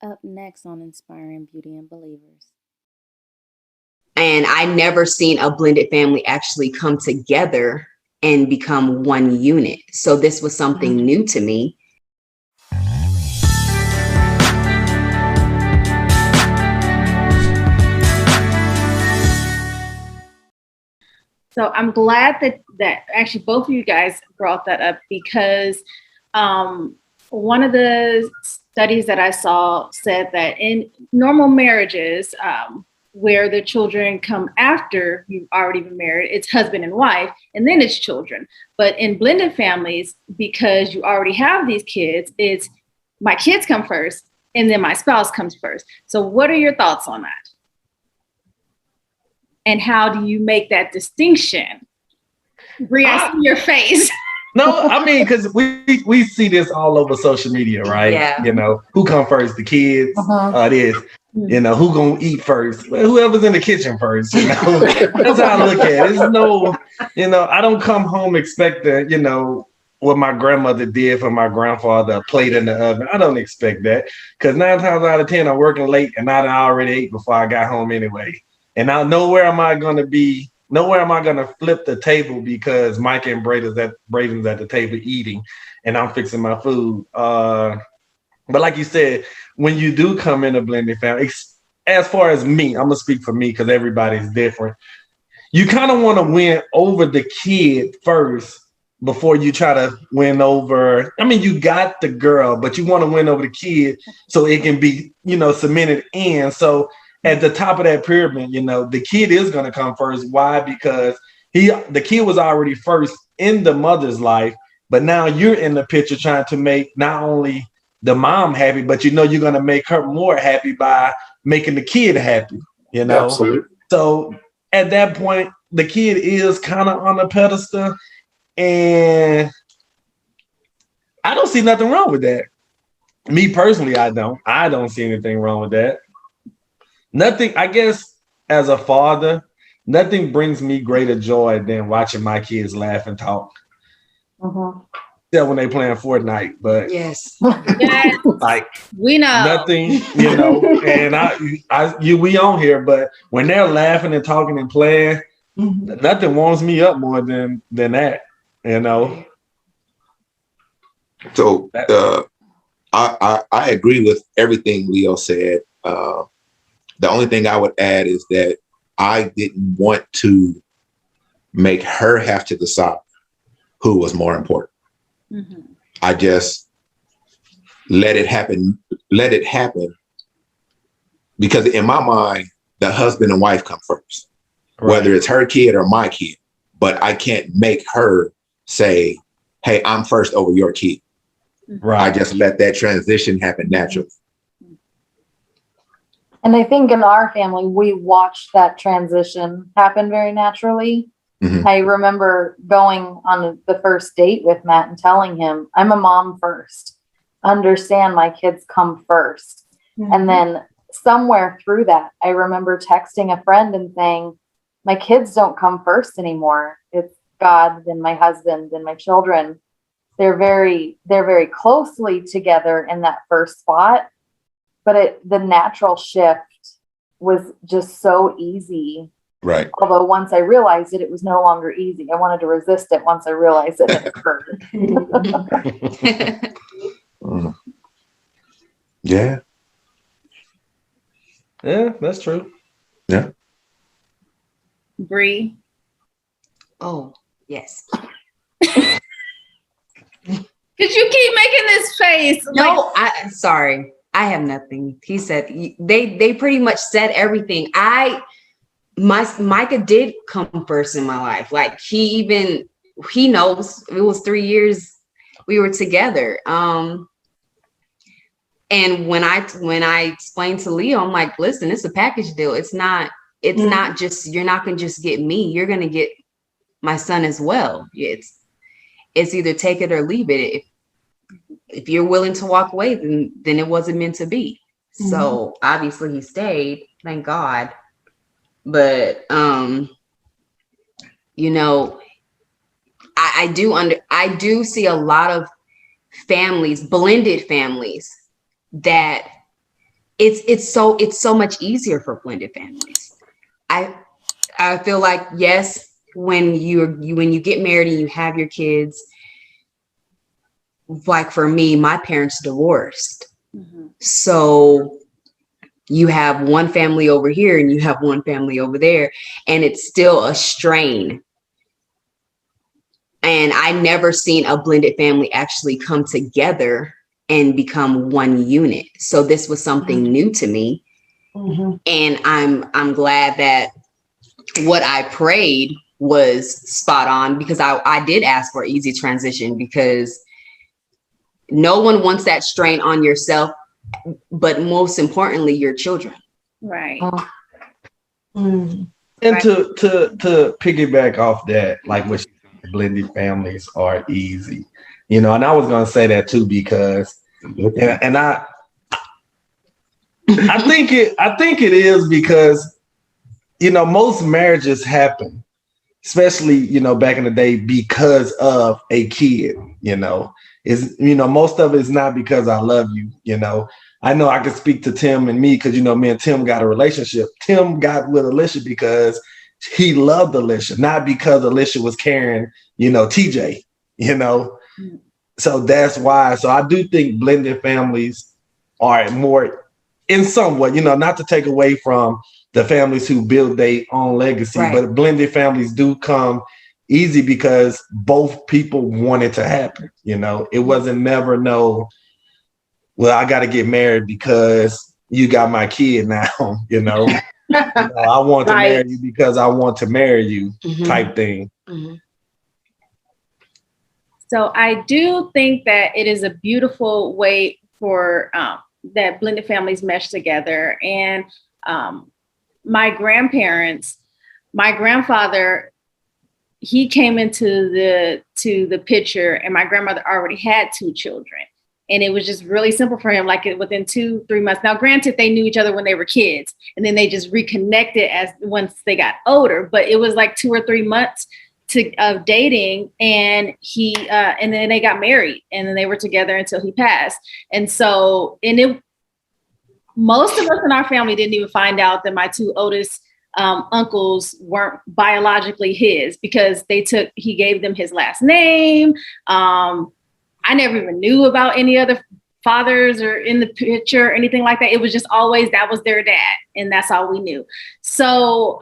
Up next on Inspiring Beauty and Believers. And I never seen a blended family actually come together and become one unit. So this was something new to me. So I'm glad that actually both of you guys brought that up, because one of the studies that I saw said that in normal marriages, where the children come after you've already been married, it's husband and wife, and then it's children. But in blended families, because you already have these kids, it's my kids come first, and then my spouse comes first. So what are your thoughts on that? And how do you make that distinction? Bree, I see your face. No, I mean, because we see this all over social media, right? Yeah. You know, who come first? The kids, this. You know, who gonna eat first? Well, whoever's in the kitchen first, you know. That's how I look at it. There's no, you know, I don't come home expecting, you know, what my grandmother did for my grandfather, a plate in the oven. I don't expect that, because 9 times out of 10, I'm working late and I already ate before I got home anyway. And now nowhere am I going to flip the table because Mike and Braden's at the table eating and I'm fixing my food. But like you said, when you do come in a blended family, as far as me, I'm going to speak for me because everybody's different. You kind of want to win over the kid first before you try to win over. I mean, you got the girl, but you want to win over the kid so it can be, you know, cemented in. So at the top of that pyramid, you know, the kid is going to come first. Why? Because the kid was already first in the mother's life, but now you're in the picture trying to make not only the mom happy, but you know you're going to make her more happy by making the kid happy, you know? Absolutely. So at that point, the kid is kind of on a pedestal, and I don't see nothing wrong with that. Me personally, I don't see anything wrong with that. Nothing, I guess, as a father, nothing brings me greater joy than watching my kids laugh and talk. Yeah, when they playing Fortnite, but yes, like we know nothing, you know. And we on here, but when they're laughing and talking and playing, nothing warms me up more than that, you know. So I agree with everything Leo said. The only thing I would add is that I didn't want to make her have to decide who was more important. I just let it happen because in my mind, the husband and wife come first, whether it's her kid or my kid. But I can't make her say, hey, I'm first over your kid. I just let that transition happen naturally. And I think in our family, we watched that transition happen very naturally. I remember going on the first date with Matt and telling him, I'm a mom first. Understand my kids come first. And then somewhere through that, I remember texting a friend and saying, my kids don't come first anymore. It's God, then my husband, then my children. They're very closely together in that first spot. But the natural shift was just so easy. Right. Although once I realized it was no longer easy. I wanted to resist it once I realized it had occurred. Yeah. Yeah, that's true. Yeah. Bree. Oh, yes. Because you keep making this face. No, sorry. I have nothing. He said they pretty much said everything. Micah did come first in my life. Like he knows it was 3 years we were together. And when I explained to Leo, I'm like, listen, it's a package deal. It's not just, you're not gonna just get me, you're gonna get my son as well. It's either take it or leave it. If you're willing to walk away, then it wasn't meant to be. So obviously he stayed, thank God. But you know, I do see a lot of families, blended families, that it's so much easier for blended families. I feel like, yes, when you get married and you have your kids, like for me, my parents divorced. Mm-hmm. So you have one family over here and you have one family over there, and it's still a strain. And I never seen a blended family actually come together and become one unit. So this was something new to me. Mm-hmm. And I'm glad that what I prayed was spot on, because I did ask for easy transition, because no one wants that strain on yourself, but most importantly, your children. Right. And to piggyback off that, like what blended families are easy, and I was going to say that too, because, and I think it is because, most marriages happen, especially, back in the day, because of a kid, most of it is not because I love you, I know I can speak to Tim and me because, me and Tim got a relationship. Tim got with Alicia because he loved Alicia, not because Alicia was carrying, TJ, So that's why. So I do think blended families are more, in somewhat, not to take away from the families who build their own legacy, right, but blended families do come easy because both people want it to happen. It wasn't never well, I got to get married because you got my kid now, I want to marry you because I want to marry you, mm-hmm, type thing. Mm-hmm. So I do think that it is a beautiful way for that blended families mesh together. And my grandfather, he came into the picture, and my grandmother already had 2 children. And it was just really simple for him, like within 2-3 months. Now, granted, they knew each other when they were kids, and then they just reconnected once they got older. But it was like 2 or 3 months of dating, and and then they got married, and then they were together until he passed. And so, most of us in our family didn't even find out that my 2 oldest uncles weren't biologically his, because he gave them his last name. I never even knew about any other fathers or in the picture or anything like that. It was just always that was their dad, and that's all we knew. So,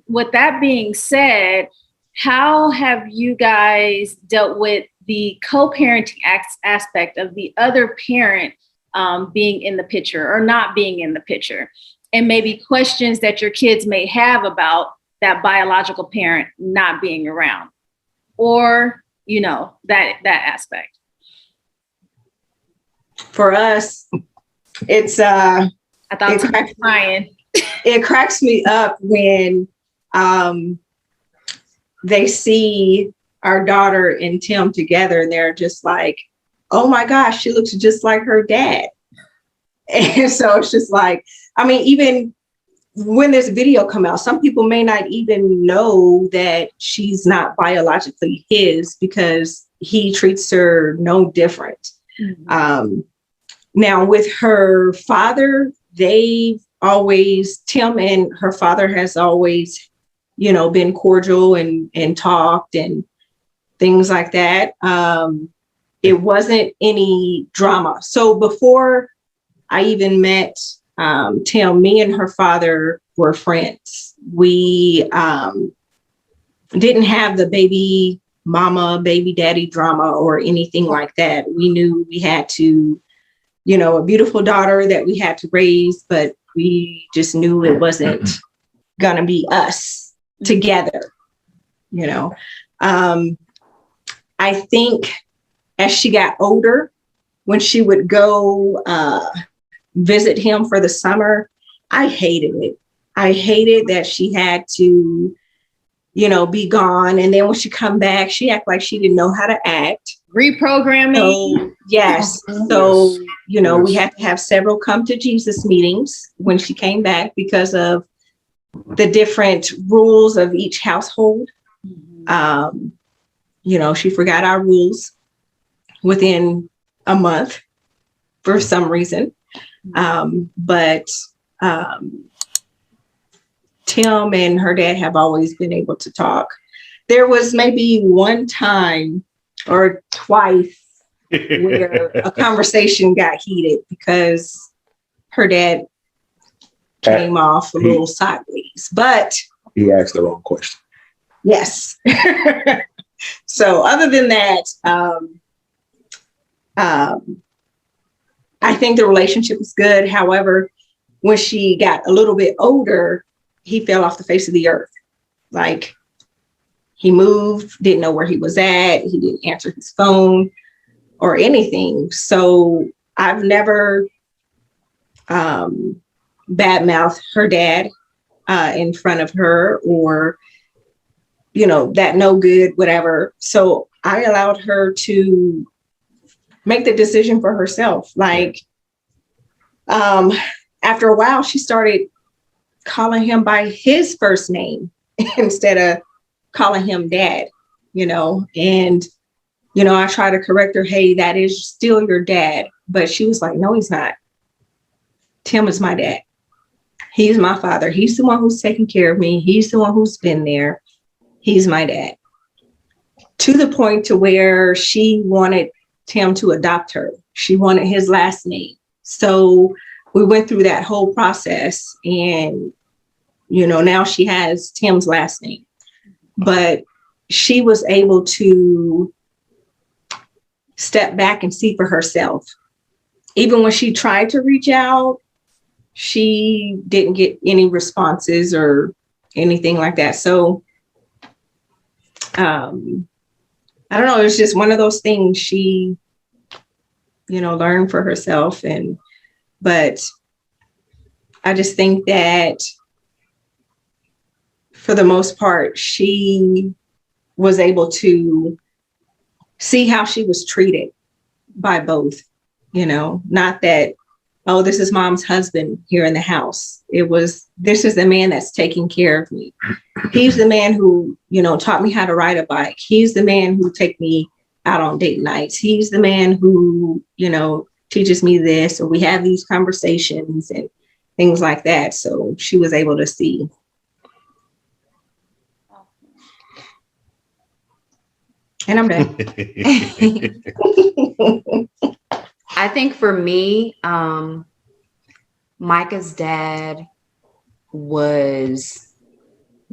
with that being said, how have you guys dealt with the co-parenting aspect of the other parent being in the picture or not being in the picture, and maybe questions that your kids may have about that biological parent not being around, or that aspect? For us, it's I thought Tim was crying. It cracks me up when they see our daughter and Tim together, and they're just like, oh my gosh, she looks just like her dad. And so it's just like, even when this video come out, some people may not even know that she's not biologically his, because he treats her no different. Mm-hmm. Now with her father, Tim and her father has always, been cordial and talked and things like that. It wasn't any drama. So before I even met Tim, me and her father were friends. We didn't have the baby mama, baby daddy drama or anything like that. We knew we had to, a beautiful daughter that we had to raise, but we just knew it wasn't gonna be us together, I think as she got older, when she would go visit him for the summer, I hated it. I hated that she had to, be gone. And then when she come back, she act like she didn't know how to act. Reprogramming. So, yes. So, we had to have several come to Jesus meetings when she came back because of the different rules of each household. She forgot our rules within a month. for some reason. But Tim and her dad have always been able to talk. There was maybe one time or twice where a conversation got heated because her dad came off a little sideways, but he asked the wrong question. Yes. So other than that, I think the relationship is good. However, when she got a little bit older, he fell off the face of the earth. Like, he moved, didn't know where he was at. He didn't answer his phone or anything. So I've never badmouthed her dad in front of her, or, you know, that no good, whatever. So I allowed her to make the decision for herself. Like, after a while, she started calling him by his first name instead of calling him dad, you know. And, you know, I try to correct her, hey, that is still your dad. But she was like, no, he's not. Tim is my dad. He's my father. He's the one who's taking care of me. He's the one who's been there. He's my dad. To the point to where she wanted Tim to adopt her. She wanted his last name. So we went through that whole process, and, you know, now she has Tim's last name. But she was able to step back and see for herself. Even when she tried to reach out, she didn't get any responses or anything like that. So I don't know, it was just one of those things she, you know, learned for herself. But I just think that for the most part, she was able to see how she was treated by both, you know, not that, oh, this is mom's husband here in the house. It was, this is the man that's taking care of me. He's the man who, you know, taught me how to ride a bike. He's the man who take me out on date nights. He's the man who, you know, teaches me this, or we have these conversations and things like that. So she was able to see. And I'm done. I think for me, Micah's dad was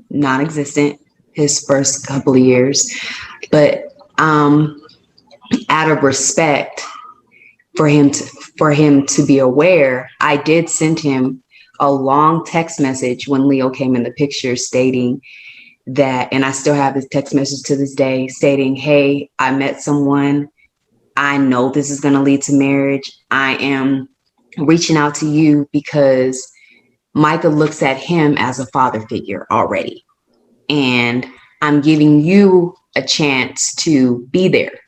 non-existent his first couple of years, but out of respect for him to be aware, I did send him a long text message when Leo came in the picture stating that, and I still have this text message to this day stating, hey, I met someone. I know this is going to lead to marriage. I am reaching out to you because Micah looks at him as a father figure already. And I'm giving you a chance to be there.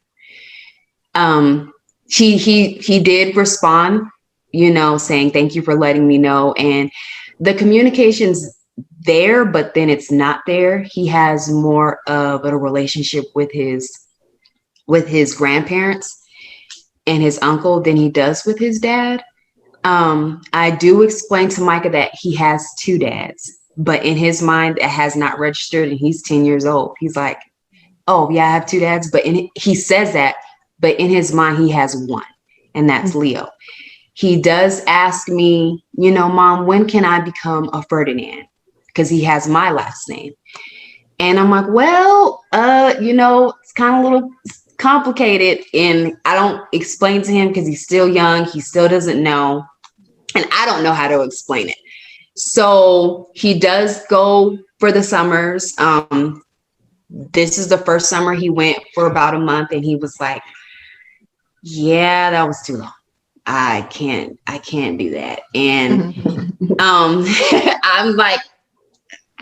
He did respond, you know, saying, thank you for letting me know. And the communication's there, but then it's not there. He has more of a relationship with his grandparents and his uncle than he does with his dad. I do explain to Micah that he has two dads, but in his mind, it has not registered, and he's 10 years old. He's like, oh yeah, I have two dads. But he says that, but in his mind, he has one, and that's Leo. He does ask me, you know, Mom, when can I become a Ferdinand? Because he has my last name. And I'm like, well, you know, it's kind of a little complicated. And I don't explain to him because he's still young. He still doesn't know. And I don't know how to explain it. So he does go for the summers. This is the first summer he went for about a month, and he was like, yeah, that was too long. I can't do that. And I'm like,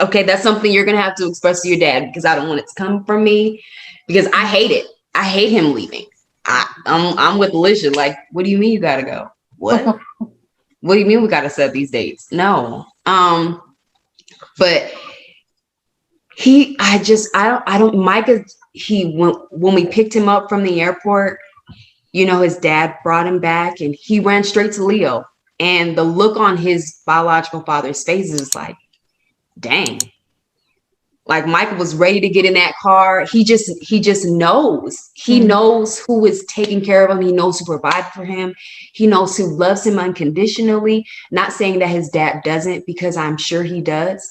okay, that's something you're gonna have to express to your dad, because I don't want it to come from me, because I hate it. I hate him leaving. I'm with Alicia. Like, what do you mean you gotta go? What? What do you mean we gotta set these dates? No. But Micah, when we picked him up from the airport, you know, his dad brought him back and he ran straight to Leo. And the look on his biological father's face is like, dang. Like Michael was ready to get in that car. He just knows. He knows who is taking care of him. He knows who provides for him. He knows who loves him unconditionally. Not saying that his dad doesn't, because I'm sure he does.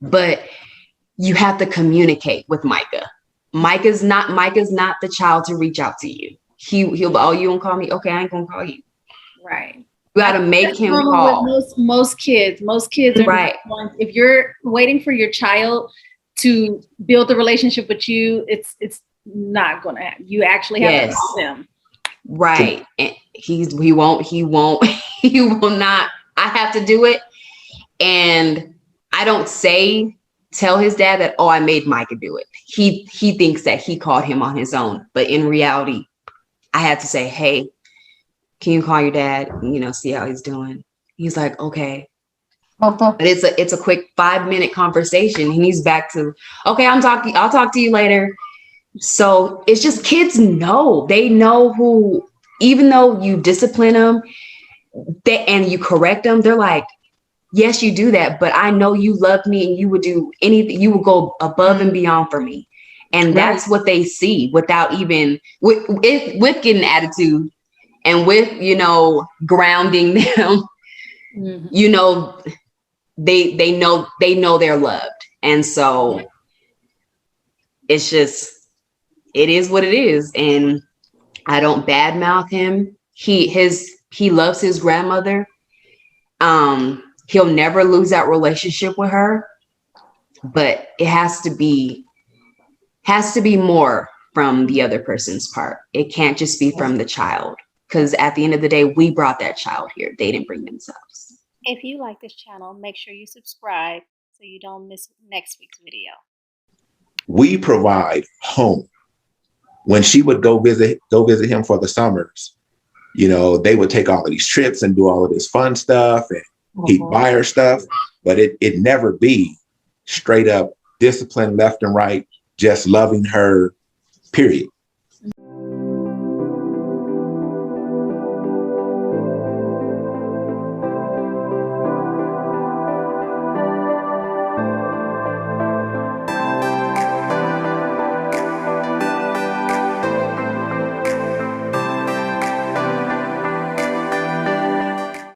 But you have to communicate with Micah. Micah's not the child to reach out to you. He'll be, oh, you don't call me? Okay, I ain't gonna call you. Right. You got to make him call. Most kids are right. If you're waiting for your child to build a relationship with you, it's not gonna happen. You actually have to call them. Right. And he will not. I have to do it. And I don't tell his dad that, oh, I made Micah do it. He thinks that he called him on his own. But in reality, I had to say, hey, can you call your dad and, you know, see how he's doing? He's like, okay. But it's a quick 5-minute conversation. And he's back to, okay, I'll talk to you later. So it's just, kids know. They know who, even though you discipline them and you correct them, they're like, yes, you do that, but I know you love me and you would do anything. You would go above and beyond for me. And that's what they see without even, with getting attitude and with, you know, grounding them, you know, they know they're loved. And so it's just, it is what it is. And I don't badmouth him. He loves his grandmother. He'll never lose that relationship with her, but it has to be more from the other person's part. It can't just be from the child, because at the end of the day, we brought that child here. They didn't bring themselves. If you like this channel, make sure you subscribe so you don't miss next week's video. We provide home. When she would go visit him for the summers, you know, they would take all of these trips and do all of this fun stuff, and he'd buy her stuff, but it never be straight up discipline left and right, just loving her, period.